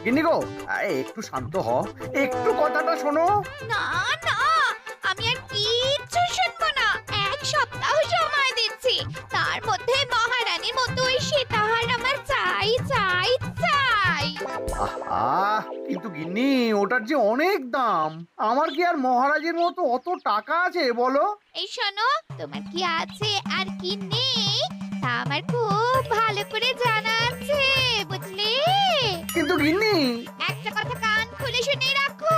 গিন্নি গো, একটু শান্ত হ, একটু কথাটা শোনো। না না, আমি আর কিচ্ছু শুনবো না। এক সপ্তাহ সময় দিচ্ছি, তার মধ্যে মহারানীর মতো ওই সীতাহার আমার চাই চাই চাই। আহা, কিন্তু গিন্নি ওটার যে অনেক দাম। আমার কি আর মহারাজের মতো অত টাকা আছে বলো? এই শোনো, তোমার কি আছে আর কি নেই তা আমার খুব ভালো করে জানা আছে, বুঝলে? কিন্তু গিন্নি, একটা কথা কান খুলে শুনে রাখো,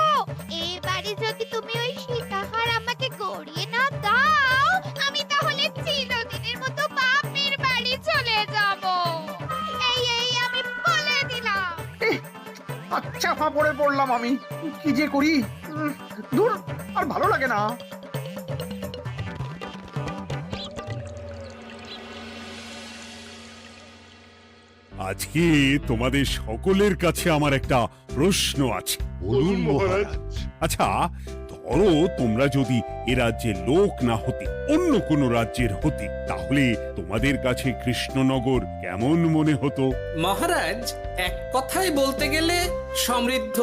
এবারে যদি তুমি ওই সীতাহার আমাকে গড়িয়ে না দাও, আমি তাহলে চিরদিনের মতো বাপের বাড়ি চলে যাব। এই আমি বলে দিলাম। আচ্ছা ফাঁপড়ে পড়লাম আমি। কি যে করি, দূর, আর ভালো লাগে না। আজকে তোমাদের সকলের কাছে আমার একটা প্রশ্ন আছে। বলুন মহারাজ। আচ্ছা, ধরো তোমরা যদি এ রাজ্যের লোক না হতে, অন্য কোনো রাজ্যের হতে, তাহলে তোমাদের কাছে কৃষ্ণনগর কেমন মনে হতো? মহারাজ, এক কথায় বলতে গেলে সমৃদ্ধ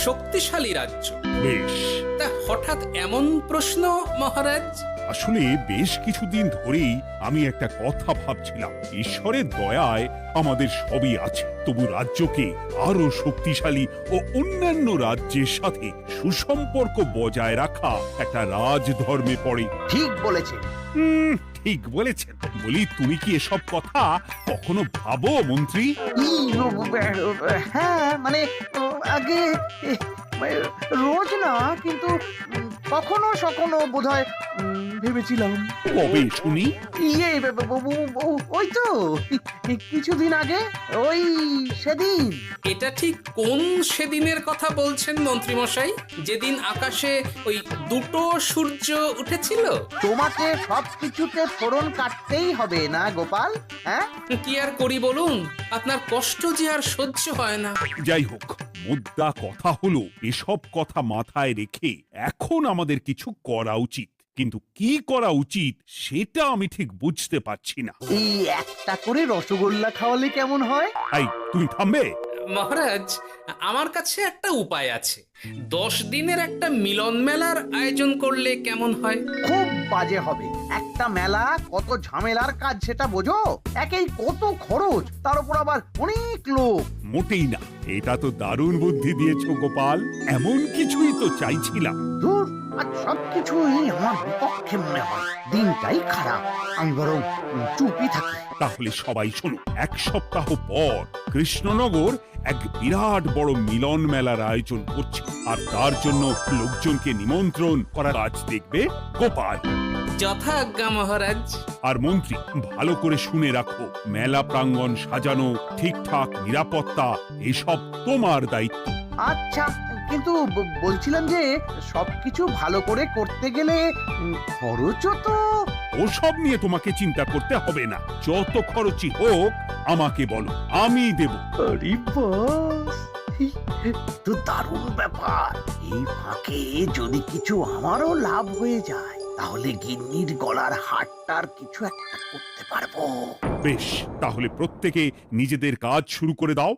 শক্তিশালী রাজ্য। বেশ, তা হঠাৎ এমন প্রশ্ন মহারাজ? আসলে বেশ কিছুদিন ধরেই আমি একটা কথা ভাবছিলাম। ঈশ্বরের দয়ায় আমাদের সবই আছে, তবু রাজ্যকে আরো শক্তিশালী ও অন্যান্য রাজ্যের সাথে সুসম্পর্ক বজায় রাখা একটা রাজধর্মে পড়ে। ঠিক বলেছে। ঠিক বলেছেন। বলি, তুমি কি এসব কথা কখনো ভাবো মন্ত্রী? হ্যাঁ, মানে আগে রোজ না, কিন্তু কখনো সখনো বোধহয় ভেবেছিলাম। কবে শুনি? ইয়ে, ওই তো কিছুদিন আগে, ওই সেদিন। এটা ঠিক কোন সেদিনের কথা বলছেন মন্ত্রী মশাই? যেদিন আকাশে ওই দুটো সূর্য উঠেছিল? তোমাকে সবকিছুতে ফোড়ন কাটতেই হবে না গোপাল, হ্যাঁ? কি আর করি বলুন, আপনার কষ্ট যে আর সহ্য হয় না। যাই হোক, মুদ্রা কথা হলো, এসব কথা মাথায় রেখে এখন আমাদের কিছু করা উচিত। কিন্তু কি করা উচিত সেটা আমি ঠিক বুঝতে পারছি না। এই একটা করে রসগোল্লা খাওয়ালে কেমন হয়? এই, তুমি থামবে? মহারাজ, আমার কাছে একটা উপায় আছে। 10 দিনের একটা মিলন মেলার আয়োজন করলে কেমন হয়? খুব বাজে হবে। একটা মেলা কত ঝামেলার কাজ সেটা বোঝো? একেই কত খরচ, তার উপর আবার অনেক লোক। মোটেই না, এটা তো দারুণ বুদ্ধি দিয়েছো গোপাল। এমন কিছুই তো চাইছিলাম। দূর, আর সবকিছুই আমার বিপক্ষে মনে হয়। দিনটাই খারাপ, আমি বরং চুপই থাকি। তাহলে সবাই শোনো, এক সপ্তাহ পর কৃষ্ণনগর এক বিরাট বড় মিলন মেলার আয়োজন করছে, আর তার জন্য লোকজনকে নিমন্ত্রণ করার কাজ দেখবে গোপাল। যথাজ্ঞা মহারাজ। আর মন্ত্রী, ভালো করে শুনে রাখো, মেলা প্রাঙ্গণ সাজানো, ঠিকঠাক নিরাপত্তা, এসব তোমার দায়িত্ব। আচ্ছা, কিন্তু বলছিলাম যে সবকিছু ভালো করে করতে গেলে খরচও তো। ওসব নিয়ে তোমাকে চিন্তা করতে হবে না। যত খরচই হোক আমাকে বলো, আমি দেব। আরে বাস, তো দারুণ ব্যাপার। এই ফাঁকে যদি কিছু আমারও লাভ হয়ে যায়, তাহলে গিন্নির গলার হারটার কিছু একটা করতে পারবো। বেশ, তাহলে প্রত্যেকে নিজেদের কাজ শুরু করে দাও।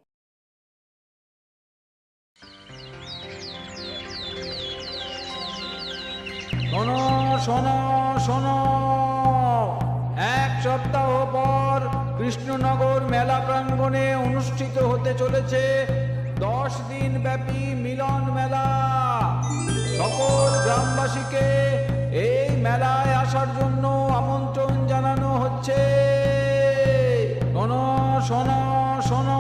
শোনো শোনো শোনো, এক সপ্তাহ পর কৃষ্ণনগর মেলা প্রাঙ্গণে অনুষ্ঠিত হতে চলেছে 10 দিন ব্যাপী মিলন মেলা। সকল গ্রামবাসীকে এই মেলায় আসার জন্য আমন্ত্রণ জানানো হচ্ছে। শোনো শোনো শোনো।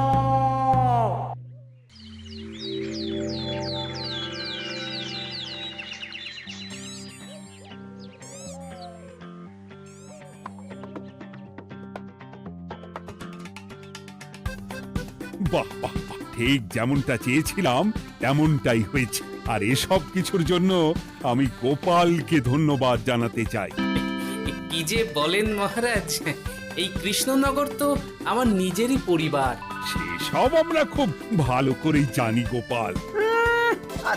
বাহ বাহ বাহ, ঠিক যেমনটা চেয়েছিলাম তেমনটাই হয়েছে। আর এসব কিছুর জন্য আমি গোপালকে ধন্যবাদ জানাতে চাই। কি যে বলেন মহারাজ, এই কৃষ্ণনগর তো আমার নিজেরই পরিবার। সেসব আমরা খুব ভালো করেই জানি গোপাল।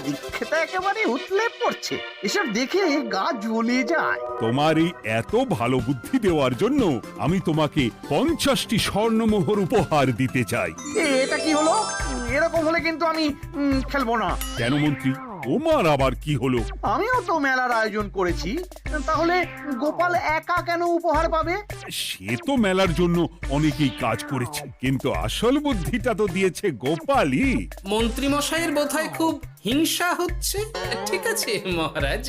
দীক্ষেতা একেবারে উতলে পড়ছে। এসব দেখে গা জ্বলে যায়। তোমার এই এত ভালো বুদ্ধি দেওয়ার জন্য আমি তোমাকে 50টি স্বর্ণমোহর উপহার দিতে চাই। এটা কি হলো? এরকম হলে কিন্তু আমি খেলবো না। কেন মন্ত্রী, তোমার আবার কি হলো? আমিও তো মেলার আয়োজন করেছি, তাহলে গোপাল একা কেন উপহার পাবে? সে তো মেলার জন্য অনেকেই কাজ করেছে, কিন্তু আসল বুদ্ধিটা তো দিয়েছে গোপালই। মন্ত্রী মশাইয়ের বোধহয় খুব হিংসা হচ্ছে। ঠিক আছে মহারাজ,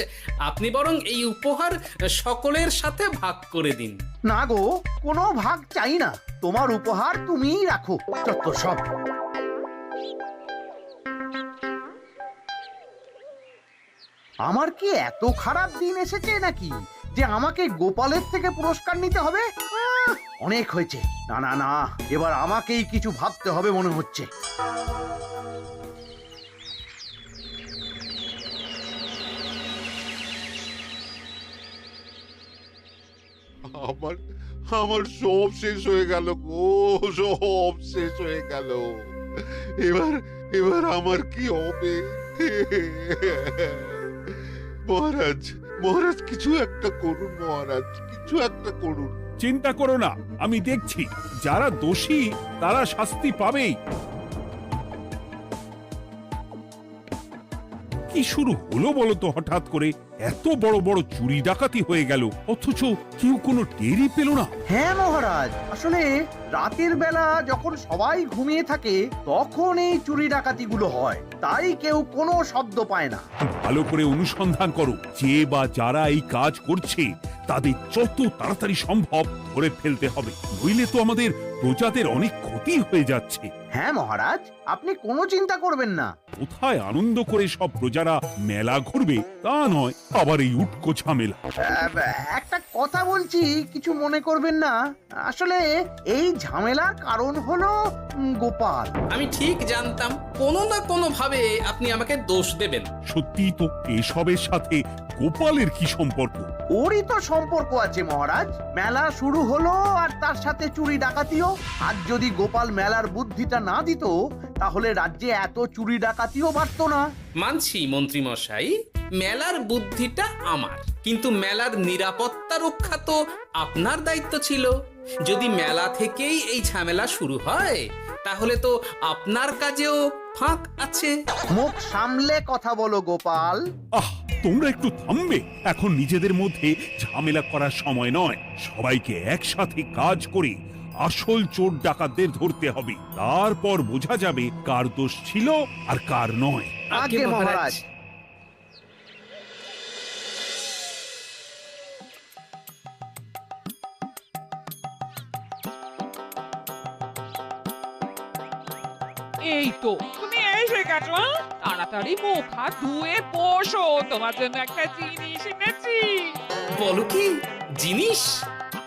আপনি বরং এই উপহার সকলের সাথে ভাগ করে দিন। না গো, কোনো ভাগ চাই না। তোমার উপহার তুমিই রাখো। যত সব। আমার কি এত খারাপ দিন এসেছে নাকি যে আমাকে গোপালের থেকে পুরস্কার নিতে হবে? অনেক হয়েছে। না না না, এবার আমাকেই কিছু ভাবতে হবে মনে হচ্ছে। আমার আমার সব শেষ হয়ে গেল গো, সব শেষ হয়ে গেল। এবার এবার আমার কি হবে? মহারাজ, মহারাজ কিছু একটা করুন, মহারাজ কিছু একটা করুন। চিন্তা করো না, আমি দেখছি। যারা দোষী তারা শাস্তি পাবেই। কি শুরু হলো বলো তো হঠাৎ করে? এত বড় বড় চুরি ডাকাতি হয়ে গেল, অথচ কেউ কোনো টেরই পেল না। হ্যাঁ মহারাজ, আসলে রাতের বেলা যখন সবাই ঘুমিয়ে থাকে তখন এই চুরি ডাকাতিগুলো হয়, তাই কেউ কোনো শব্দ পায় না। ভালো করে অনুসন্ধান করো, যে বা যারা এই কাজ করছে তাদের যত তাড়াতাড়ি সম্ভব ধরে ফেলতে হবে, নইলে তো আমাদের প্রজাদের অনেক ক্ষতি হয়ে যাচ্ছে। হ্যাঁ মহারাজ, আপনি কোনো চিন্তা করবেন না। কোথায় আনন্দ করে সব প্রজারা মেলা ঘুরবে তা নয়, আবার এই উটকো ঝামেলা। একটা কথা বলছি, কিছু মনে করবেন না। আসলে এই ঝামেলার কারণ হলো গোপাল। আমি ঠিক জানতাম কোনো না কোনো ভাবে আপনি আমাকে দোষ দেবেন। সত্যি তো, এসবের সাথে গোপালের কি সম্পর্ক? ওরই তো সম্পর্ক আছে মহারাজ। মেলা শুরু হলো আর তার সাথে চুরি ডাকাতিও। আর যদি গোপাল মেলার বুদ্ধিটা না দিত তাহলে রাজ্যে এত চুরি ডাকাতিও বাড়তো না। মানছি মন্ত্রী মশাই, মেলার বুদ্ধিটা আমার, কিন্তু মেলার নিরাপত্তা রক্ষা তো আপনার দায়িত্ব ছিল। যদি মেলা থেকেই এই ঝামেলা শুরু হয় তাহলে তো আপনার কাজেও ফাঁক আছে। মুখ সামলে কথা বলো গোপাল। আহ, তোমরা একটু থামবে? এখন নিজেদের মধ্যে ঝামেলা করার সময় নয়। সবাইকে একসাথে কাজ করে আসল চোর ডাকাতদের ধরতে হবে, তারপর বোঝা যাবে কার দোষ ছিল আর কার নয়। আগে মহারাজ। এই তো তুমি এসে গেছো। তাড়াতাড়ি মুখ হাত ধুয়ে বসো, তোমার জন্য একটা জিনিস এনেছি। বলো কি জিনিস?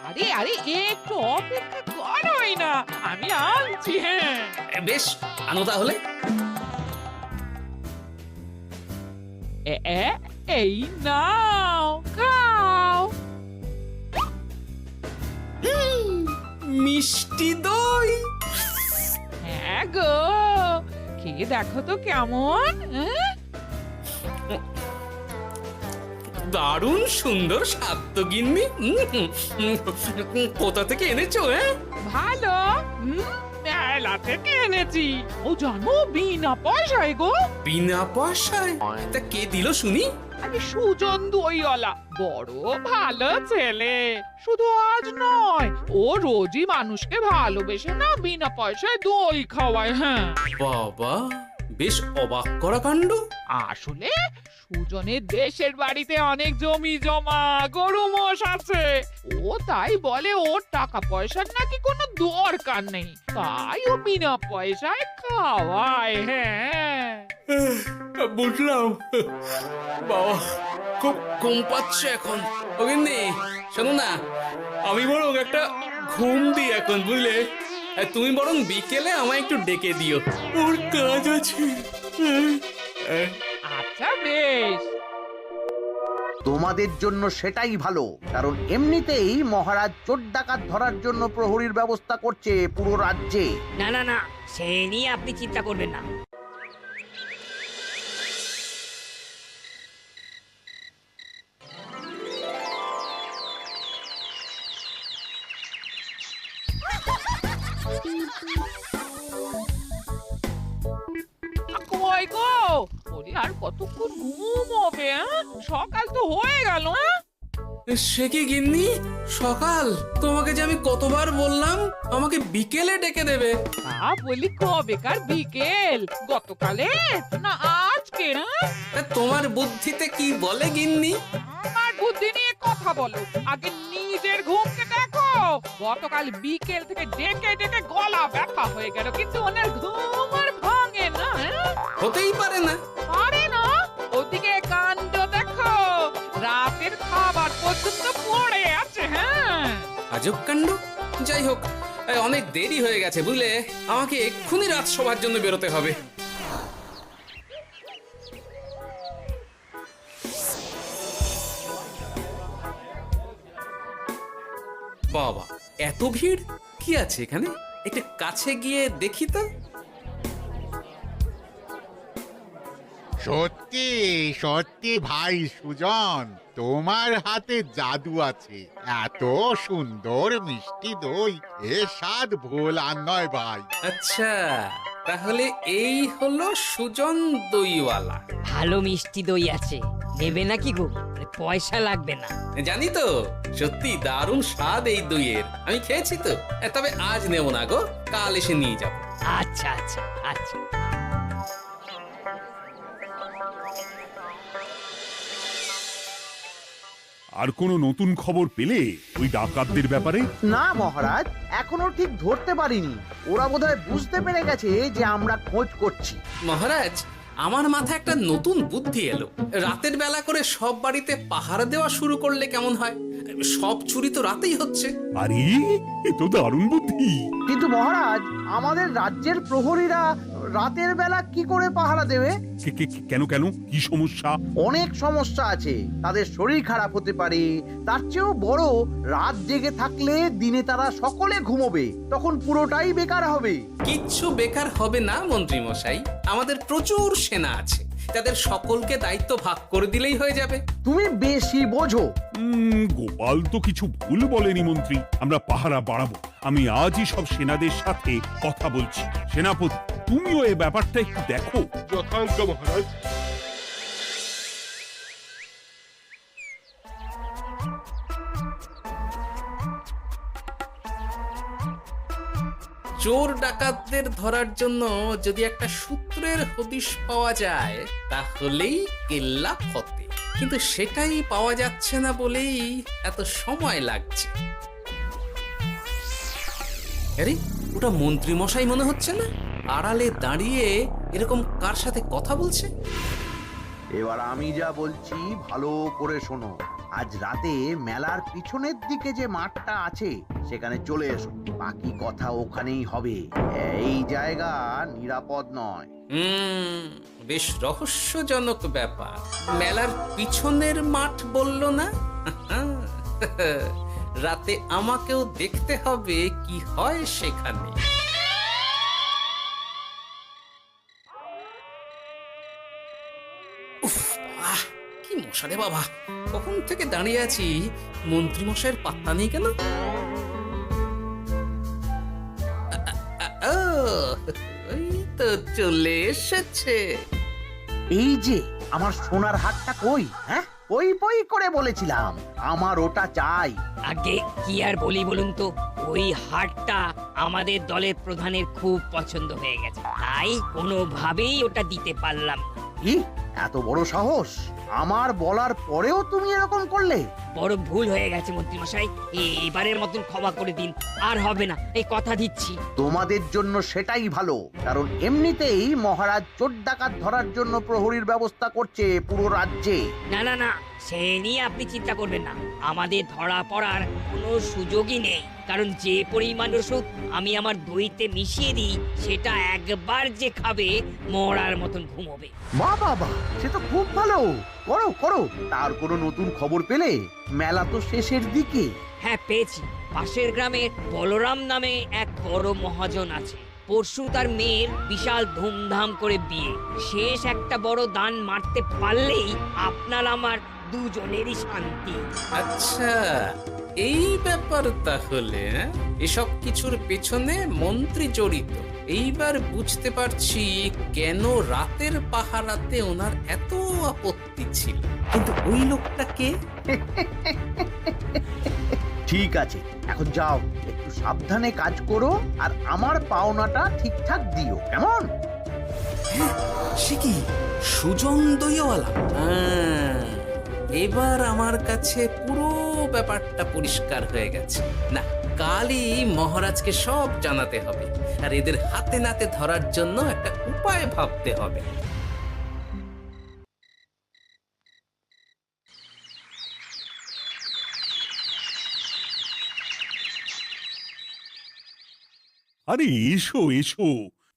আরে আরে একটু অপেক্ষা করোই না, আমি আনছি। হ্যাঁ বেশ, আনো তাহলে। এই নাও, খাও। মিষ্টি দই। হ্যাঁ গো, খেয়ে দেখো তো কেমন। দারুণ সুন্দর স্বাদ তো গিন্নি। কোথা থেকে এনেছো? ভালো, মেলা থেকে এনেছি। ও জানো, বিনা পয়সায় গো। বিনা পয়সায়? তা কে দিল শুনি? আরে সুজন দইওয়ালা, বড় ভালো ছেলে। শুধু আজ নয়, ও রোজই মানুষকে ভালোবেসে না বিনা পয়সায় দই খাওয়ায়। হ্যাঁ বাবা, বেশ অবাক করা কাণ্ড। আসলে সুজনের দেশের বাড়িতে অনেক জমি জমা, গরু মোষ আছে। ও তাই বলে ওর টাকা পয়সার নাকি কোনো দরকার নেই, তাই ও বিনা পয়সায় খাওয়ায়। হ্যাঁ বুঝলাম। বাবা, খুব ঘুম পাচ্ছে এখন। ও গিন্নি, শোনো না, আমি বরং একটা ঘুম দিই এখন, বুঝলে? তুমি বরং বিকেলে আমায় একটু ডেকে দিও, ওর কাজ আছে। আচ্ছা বেশ। তোমাদের জন্য সেটাই ভালো, কারণ এমনিতেই মহারাজ চোর ডাকাত ধরার জন্য প্রহরীর ব্যবস্থা করছে পুরো রাজ্যে। না না না, সে নিয়ে আপনি চিন্তা করবেন না। কই গো? ওরে আর কতক্ষণ ঘুমোবে? সকাল তো হয়ে গেল। সে কি গিন্নি, সকাল? তোমাকে যে আমি কতবার বললাম আমাকে বিকেলে ডেকে দেবে। বলি কবেকার বিকেল? গতকালে না আজকে? তা তোমার বুদ্ধিতে কি বলে গিন্নি? আমার বুদ্ধি নিয়ে কথা বলো, আগে নিজের ঘুমকে দেখো। গতকাল বিকেল থেকে ডেকে ডেকে গলা ব্যথা হয়ে গেল, কিন্তু ওনার ঘুম আর ভাঙে না। হতেই পারে না। পারে না? ওদিকে কাণ্ড দেখো, রাতের খাবার পর্যন্ত পড়ে আছে। হ্যাঁ, আজব কাণ্ড। যাই হোক, অনেক দেরি হয়ে গেছে বুঝলে, আমাকে এক্ষুনি রাজসভার জন্য বেরোতে হবে। বাবা, এত ভিড় কি আছে এখানে? একটু কাছে গিয়ে দেখি তো। সত্যি সত্যি ভাই সুজন, তোমার হাতে জাদু আছে। এত সুন্দর মিষ্টি দই, এ স্বাদ ভোলার নয় ভাই। আচ্ছা, তাহলে এই হলো সুজন দইওয়ালা। ভালো মিষ্টি দই আছে, নেবে নাকি গো? পয়সা লাগবে না। জানি তো, সত্যি দারুণ স্বাদ এই দইয়ের। আমি খেয়েছি তো। তবে আজ নেব না গো, কাল এসে নিয়ে যাব। আচ্ছা আচ্ছা আচ্ছা। আর কোনো নতুন খবর পেলে ওই ডাকাতদের ব্যাপারে? না মহারাজ, এখনো ঠিক ধরতে পারিনি। ওরা বোধহয় বুঝতে পেরে গেছে যে আমরা খোঁজ করছি। মহারাজ, আমার মাথায় একটা নতুন বুদ্ধি এলো। রাতের বেলা করে সব বাড়িতে পাহারা দেওয়া শুরু করলে কেমন হয়? সব চুরি তো রাতেই হচ্ছে। আরে, এ তো দারুণ বুদ্ধি। কিন্তু মহারাজ, আমাদের রাজ্যের প্রহরীরা রাতের বেলা কি করে পাহারা দেবে? কেন কেন, কি সমস্যা? অনেক সমস্যা আছে। তাদের শরীর খারাপ হতে পারে, তার চেয়েও বড়, রাত জেগে থাকলে দিনে তারা সকলে ঘুমোবে, তখন পুরোটাই বেকার হবে। কিচ্ছু বেকার হবে না মন্ত্রী মশাই, আমাদের প্রচুর সেনা আছে, তাদের সকলকে দায়িত্ব ভাগ করে দিলেই হয়ে যাবে। তুমি বেশি বোঝো। গোপাল তো কিছু ভুল বলেনি মন্ত্রী, আমরা পাহারা বাড়াবো। আমি আজই সব সেনাদের সাথে কথা বলছি। সেনাপতি, তুমিও এ ব্যাপারটা একটু দেখো। যথাজ্ঞা মহারাজ। চোর ডাকাতদের ধরার জন্য যদি একটা সূত্রের হদিশ পাওয়া যায় তাহলেই কেল্লা ফতে, কিন্তু সেটাই পাওয়া যাচ্ছে না বলেই এত সময় লাগছে। আরে, ওটা মন্ত্রী মশাই মনে হচ্ছে না? আড়ালে দাঁড়িয়ে এরকম কার সাথে কথা বলছে? এবার আমি যা বলছি ভালো করে শোনো। আজ রাতে মেলার পিছনের দিকে যে মাঠটা আছে সেখানে চলে এসো। বাকি কথা ওখানেই হবে। এই জায়গা নিরাপদ নয়। বেশ রহস্যজনক ব্যাপার। মেলার পিছনের মাঠ বললো না? রাতে আমাকেও দেখতে হবে কি হয় সেখানে। উফ, কি মশা রে বাবা! কখন থেকে দাঁড়িয়ে আছি, মন্ত্রী মশাইয়ের পাত্তা নেই কেন? ওই তো চলে এসেছে। এই যে আমার সোনার হাটটা কই? হ্যাঁ, পই পই করে বলেছিলাম আমার ওটা চাই। আগে কি আর বলি বলুন তো, ওই হাটটা আমাদের দলের প্রধানের খুব পছন্দ হয়ে গেছে, তাই কোনোভাবেই ওটা দিতে পারলাম না। কি এত বড় সাহস! আমার বলার পরেও তুমি এরকম করলে? বড় ভুল হয়ে গেছে মন্ত্রী মশাই, এবারের মতন ক্ষমা করে দিন, আর হবে না, এই কথা দিচ্ছি। তোমাদের জন্য সেটাই ভালো, কারণ এমনিতেই মহারাজ চোর ডাকাত ধরার জন্য প্রহরীর ব্যবস্থা করছে পুরো রাজ্যে। না না না, সে নিয়ে আপনি চিন্তা করবেন না, আমাদের ধরা পড়ার কোনো সুযোগই নেই, কারণ যে পরিমাণ ওষুধ আমি আমার দইতে মিশিয়ে দিই সেটা একবার যে খাবে মরার মতন ঘুমোবে। মা বাবা, সে তো খুব ভালো। করো করো। তার কোনো নতুন খবর পেলে? মেলা তো শেষের দিকে। হ্যাঁ পেয়েছি, পাশের গ্রামে বলরাম নামে এক বড় মহাজন আছে। পরশু তার মেয়ের বিশাল ধুমধাম করে বিয়ে। শেষ একটা বড় দান মারতে পারলেই আপনার আমার দুজনেরই শান্তি। আচ্ছা, এই ব্যাপার তাহলে। এসব কিছুর পেছনে মন্ত্রী জড়িত, এইবার বুঝতে পারছি কেন রাতের পাহারাতে ওনার এত আপত্তি ছিল। কিন্তু ওই লোকটা কে? ঠিক আছে, এখন যাও, একটু সাবধানে কাজ করো আর আমার পাওনাটা ঠিকঠাক দিও, কেমন? সে কি সুজন দইওয়ালা? এবার আমার কাছে পুরো ব্যাপারটা পরিষ্কার হয়ে গেছে। না, কালই মহারাজকে সব জানাতে হবে, আর এদের হাতে নাতে ধরার জন্য একটা উপায় ভাবতে হবে। আরে এসো এসো,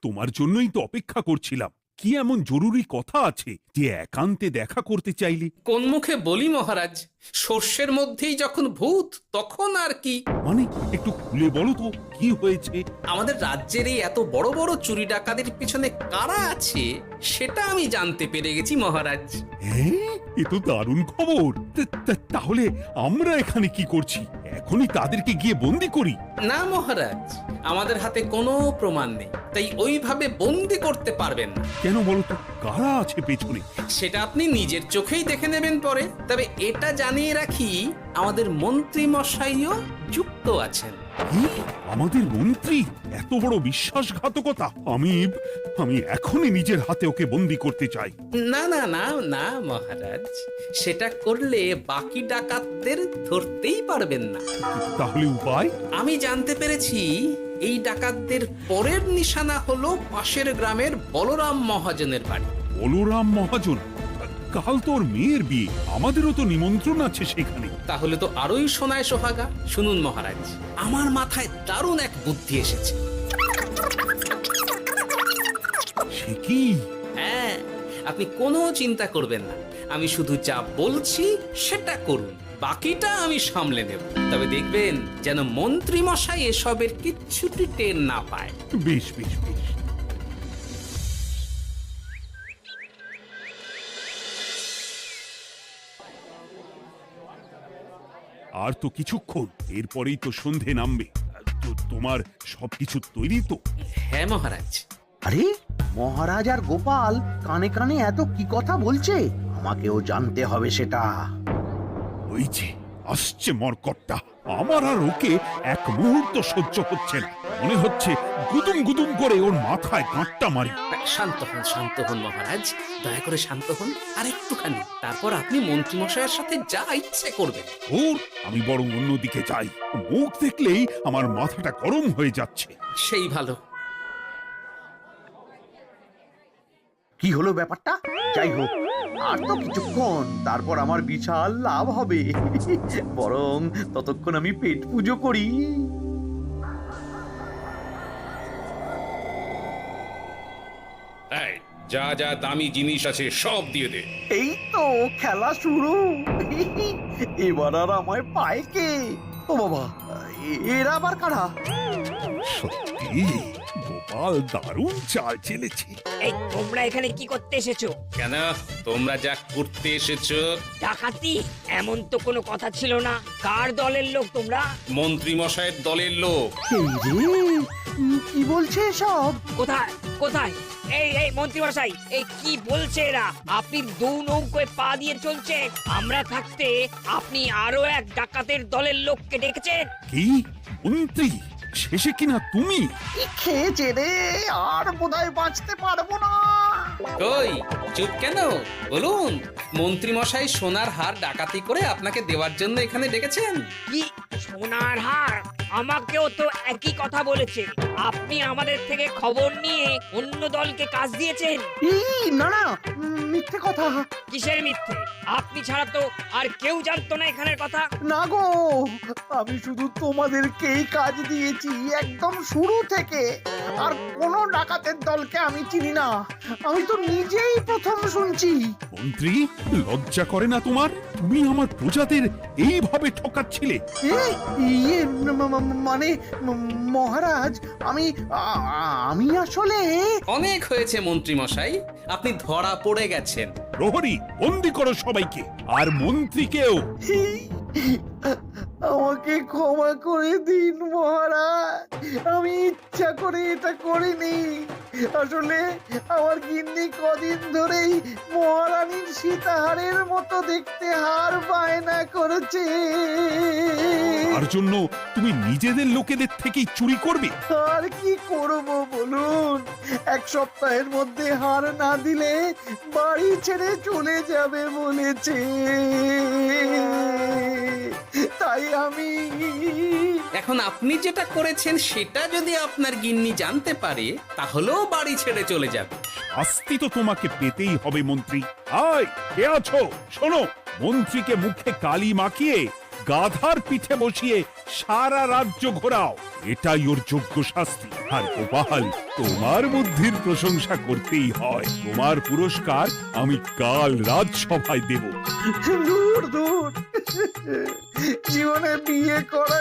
তোমার জন্যই তো অপেক্ষা করছিলাম। কি এমন জরুরি কথা আছে যে একান্তে দেখা করতে চাইলি? কোন মুখে বলি মহারাজ, সর্ষের মধ্যেই যখন ভূত তখন আর কি। মানে একটু খুলে বলো তো কি হয়েছে? আমাদের রাজ্যের এই এত বড় বড় চুরি ডাকাতির পিছনে কারা আছে সেটা আমি জানতে পেরে গেছি মহারাজ। হ্যাঁ, এ তো দারুণ খবর। তাহলে আমরা এখানে কি করছি? এখনই তাদেরকে গিয়ে বন্দি করি? না মহারাজ, আমাদের হাতে কোনো প্রমাণ নেই, তাই ওইভাবে বন্দি করতে পারবেন না। কেন বলো তো, কারা আছে পেছনে? সেটা আপনি নিজের চোখেই দেখে নেবেন পরে। তবে এটা জানিয়ে রাখি, আমাদের মন্ত্রী মশাইও যুক্ত আছেন। কি? আমাদের মন্ত্রী? এত বড় বিশ্বাসঘাতকতা! আমি এখনই নিজের হাতে ওকে বন্দি করতে চাই। না না না না মহারাজ, সেটা করলে বাকি ডাকাতদের ধরতেই পারবেন না। তাহলে উপায়? আমি জানতে পেরেছি এই ডাকাতদের পরের নিশানা হলো পাশের গ্রামের বলরাম মহাজনের বাড়ি। বলরাম মহাজন? কাল তোর মেয়ের বিয়ে, আমাদেরও তো নিমন্ত্রণ আছে সেখানে। তাহলে তো আরোই সোনায় সোহাগা। শুনুন মহারাজ, আমার মাথায় দারুণ এক বুদ্ধি এসেছে। সে কি? হ্যাঁ, আপনি কোনো চিন্তা করবেন না, আমি শুধু যা বলছি সেটা করুন, বাকিটা আমি সামলে নেব। তবে দেখবেন যেন মন্ত্রী মশাই এসবের কিচ্ছুটি টের না পায়। বেশ বেশ বেশ। আর তো কিছুক্ষণ, এরপরেই তো সন্ধে নামবে। তোমার সবকিছু তৈরি তো? হ্যাঁ মহারাজ। আরে মহারাজ আর গোপাল কানে কানে এত কি কথা বলছে, আমাকেও জানতে হবে সেটা। ওই যে আসছে মরকটটা, আমার আর ওকে এক মুহূর্ত সহ্য হচ্ছে না। মনে হচ্ছে গুদুম গুদুম করে ওর মাথায় গাঁটটা মারি। শান্ত হন মহারাজ, দয়া করে শান্ত হন আর একটুখানি। তারপর আপনি মন্ত্রী মশাইয়ের সাথে যা ইচ্ছে করবেন। ওর আমি বরং অন্যদিকে যাই, মুখ দেখলেই আমার মাথাটা গরম হয়ে যাচ্ছে। সেই ভালো। কি হলো ব্যাপারটা? যাই হোক, আর তো কিছুক্ষণ, তারপর আমার বিশাল লাভ হবে। বরং ততক্ষণ আমি পেট পুজো করি। যা যা দামি জিনিস আছে সব দিয়ে দে। এই তো খেলা শুরু। এবার আর আমায় পায় কে? ও বাবা, এরা আবার কারা? সত্যি গোপাল দারুণ চাল চেলেছে। এই তোমরা এখানে কি করতে এসেছো? কেন, তোমরা যা করতে এসেছো? ডাকাতি? এমন তো কোনো কথা ছিল না। কার দলের লোক তোমরা? মন্ত্রী মশাইয়ের দলের লোক। এই রে, কি বলছে সব? কোথায় কোথায়? এই মন্ত্রী মশাই, এই কি বলছে এরা? আপনি দু নৌকোয় পা দিয়ে চলছে, আমরা থাকতে আপনি আরো এক ডাকাতের দলের লোককে ডেকেছেন। কি মন্ত্রী? শেষে কিনা তুমি? কি খেয়েছে রে, আর বোধহয় বাঁচতে পারবো না। কই, চুপ কেন? বলুন, মন্ত্রী মশাই সোনার হার ডাকাতি করে আপনাকে দেওয়ার জন্য এখানে ডেকেছেন। কি সোনার হার? আমাকেও তো একই কথা বলেছে। আপনি আমাদের থেকে খবর নিয়ে অন্য দলকে কাজ দিয়েছেন। এই না না, মিথ্যে কথা। কিসের মিথ্যে? আপনি ছাড়া তো আর কেউ জানতো না এখানের কথা। না গো, আমি শুধু তোমাদেরকেই কাজ দিয়েছি একদম শুরু থেকে। আর কোনো ডাকাতের দলকে আমি চিনি না, আমি তো নিজেই প্রথম শুনছি। মন্ত্রী, লজ্জা করে না তোমার? তুমি আমার প্রজাদের এইভাবে ঠকাচ্ছিলে। ইয়ে মানে মহারাজ, আমি আসলে। অনেক হয়েছে মন্ত্রী মশাই, আপনি ধরা পড়ে গেছেন। প্রহরী, বন্দি করো সবাইকে, আর মন্ত্রীকেও। আমাকে ক্ষমা করে দিন মহারাজ, আমি ইচ্ছা করে এটা করিনি। আসলে আমার গিন্নি কদিন ধরেই মহারানীর সীতাহারের মতো দেখতে হার বায়না করেছে। তার জন্য তুমি নিজেদের লোকেদের থেকেই চুরি করবে? আর কি করব বলুন, এক সপ্তাহের মধ্যে হার না দিলে বাড়ি ছেড়ে চলে যাবে বলেছে। তাই আমি এখন আপনি যেটা করেছেন সেটা যদি আপনার গিন্নি জানতে পারে তাহলেও বাড়ি ছেড়ে চলে যাবে। শাস্তি তো তোমাকে পেতেই হবে মন্ত্রী। আয়, কে আছো? শোনো, মন্ত্রীকে মুখে কালি মাখিয়ে গাধার পিঠে বসিয়ে সারা রাজ্য ঘোরাও, এটাই ওর যোগ্য শাস্তি। আর গোপাল, তোমার বুদ্ধির প্রশংসা করতেই হয়। তোমার পুরস্কার আমি কাল রাজসভায় দেব। দূর দূর, জীবনে বিয়ে করা